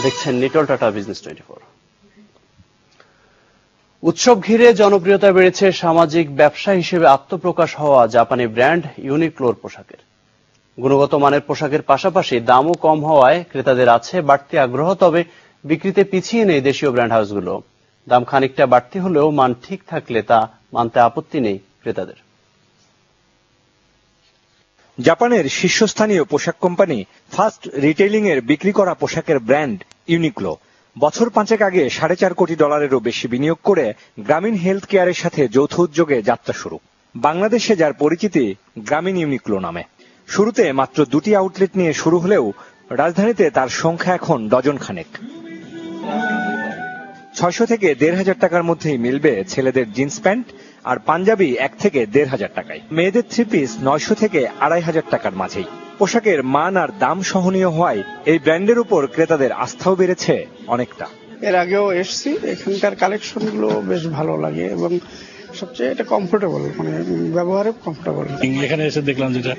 দেখছেন Nitol tata business 24। উৎসব ঘিরে জনপ্রিয়তা বেড়েছে সামাজিক ব্যবসা হিসেবে আত্মপ্রকাশ হওয়া জাপানি ব্র্যান্ড ইউনিক্লোর পোশাকের। গুণগত মানের পোশাকের পাশাপাশি দামও কম হওয়ায় ক্রেতাদের আছে বাড়তি আগ্রহ, তবে বিক্রিতে পিছিয়ে নেই দেশীয় ব্র্যান্ড হাউসগুলো। দাম খানিকটা বাড়তি হলেও মান ঠিক থাকলে তা মানতে আপত্তি নেই ক্রেতাদের। জাপানের শীর্ষস্থানীয় পোশাক কোম্পানি ফাস্ট রিটেইলিং এর বিক্রি করা পোশাকের ব্র্যান্ড ইউনিক্লো বছর 5 আগে $4.5 কোটি বেশি বিনিয়োগ করে গ্রামীণ হেলথ কেয়ারের সাথে যৌথ উদ্যোগে যাত্রা শুরু। বাংলাদেশে যার পরিচিতি গ্রামীণ ইউনিক্লো নামে। শুরুতে মাত্র 2টি আউটলেট নিয়ে শুরু হলেও রাজধানীতে তার সংখ্যা এখন ডজন খানেক। 600 থেকে 1,500 টাকার মধ্যেই মিলবে ছেলেদের জিন্স প্যান্ট আর পাঞ্জাবি 1 থেকে 1,500 টাকায়। মেয়েদের 3 পিস 900 থেকে 2,500 টাকার মাঝেই। পোশাকের মান আর দাম সহনীয় হওয়ায় এই ব্র্যান্ডের উপর ক্রেতাদের আস্থাও বেড়েছে অনেকটা। এর আগেও এসছি, এখানকার কালেকশন গুলো বেশ ভালো লাগে এবং সবচেয়ে এটা কমফোর্টেবল, মানে ব্যবহারে কমফোর্টেবল। এখানে এসে দেখলাম যেটা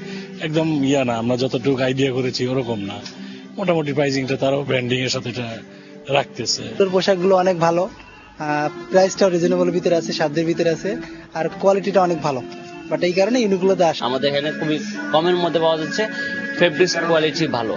একদম না, আমরা যতটুকু আইডিয়া করেছি ওরকম না, মোটামুটি প্রাইসিংটা তারাও ব্র্যান্ডিং এর সাথে এটা রাখতেছে। পোশাকগুলো অনেক ভালো, প্রাইসটাও রিজনেবল ভিতরে আছে, সাধ্যের ভিতরে আছে, আর কোয়ালিটিটা অনেক ভালো। বাট এই কারণে ইউনিক্লোতে আসে। আমাদের এখানে খুবই কমের মধ্যে পাওয়া যাচ্ছে, ফেব্রিক্স কোয়ালিটি ভালো।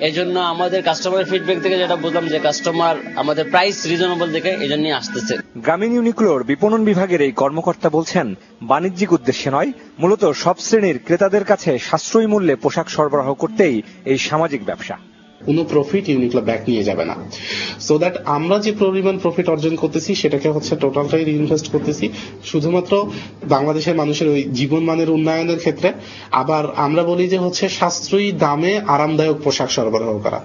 এই জন্য আমাদের কাস্টমারের ফিডব্যাক থেকে যেটা বুঝলাম যে কাস্টমার আমাদের প্রাইস রিজনেবল দেখে এই জন্যই আসতেছে। গ্রামীণ ইউনিক্লোর বিপণন বিভাগের এই কর্মকর্তা বলছেন, বাণিজ্যিক উদ্দেশ্যে নয়, মূলত সব শ্রেণীর ক্রেতাদের কাছে সাশ্রয়ী মূল্যে পোশাক সরবরাহ করতেই এই সামাজিক ব্যবসা। কোনো প্রফিট ইউনিক্লো ব্যাক নিয়ে যাবে না, সো দ্যাট আমরা যে পরিমাণ প্রফিট অর্জন করতেছি সেটাকে টোটালটাই রিইনভেস্ট করতেছি শুধুমাত্র বাংলাদেশের মানুষের ওই জীবন মানের উন্নয়নের ক্ষেত্রে। আবার আমরা বলি যে সাশ্রয়ী দামে আরামদায়ক পোশাক সরবরাহ করা।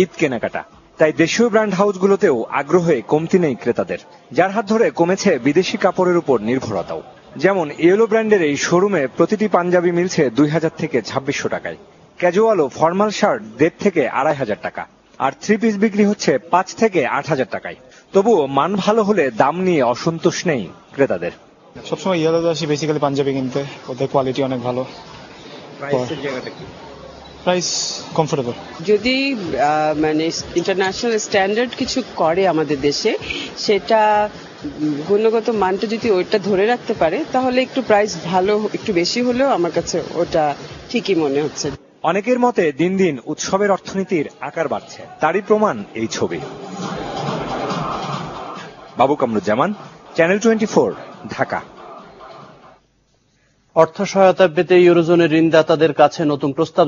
ঈদ কেনাকাটা, তাই দেশীয় ব্র্যান্ড হাউসগুলোতেও আগ্রহে কমতি নেই ক্রেতাদের, যার হাত ধরে কমেছে বিদেশি কাপড়ের উপর নির্ভরতাও। যেমন ইয়েলো ব্র্যান্ডের এই শোরুমে প্রতিটি পাঞ্জাবি মিলছে 2,000 থেকে 2,600 টাকায়। ক্যাজুয়াল ও ফর্মাল শার্ট 1,500 থেকে 2,500 টাকা, আর 3 পিস বিক্রি হচ্ছে 5 থেকে 8,000 টাকায়। তবুও মান ভালো হলে দাম নিয়ে অসন্তোষ নেই ক্রেতাদের। সবসময় ইয়েলোতে আসি বেসিক্যালি পাঞ্জাবি কিনতে, ওদের কোয়ালিটি অনেক ভালো। Price comfortable. যদি মানে ইন্টারন্যাশনাল স্ট্যান্ডার্ড কিছু করে আমাদের দেশে, সেটা গুণগত মানটা যদি ওইটা ধরে রাখতে পারে, তাহলে একটু প্রাইস ভালো একটু বেশি হলেও আমার কাছে ওটা ঠিকই মনে হচ্ছে। অনেকের মতে দিন দিন উৎসবের অর্থনীতির আকার বাড়ছে, তারই প্রমাণ এই ছবি। বাবু কামরুজ্জামান, চ্যানেল 24, ঢাকা। অর্থ সহায়তা পেতে ইউরোজোনের ঋণদাতাদের কাছে নতুন প্রস্তাব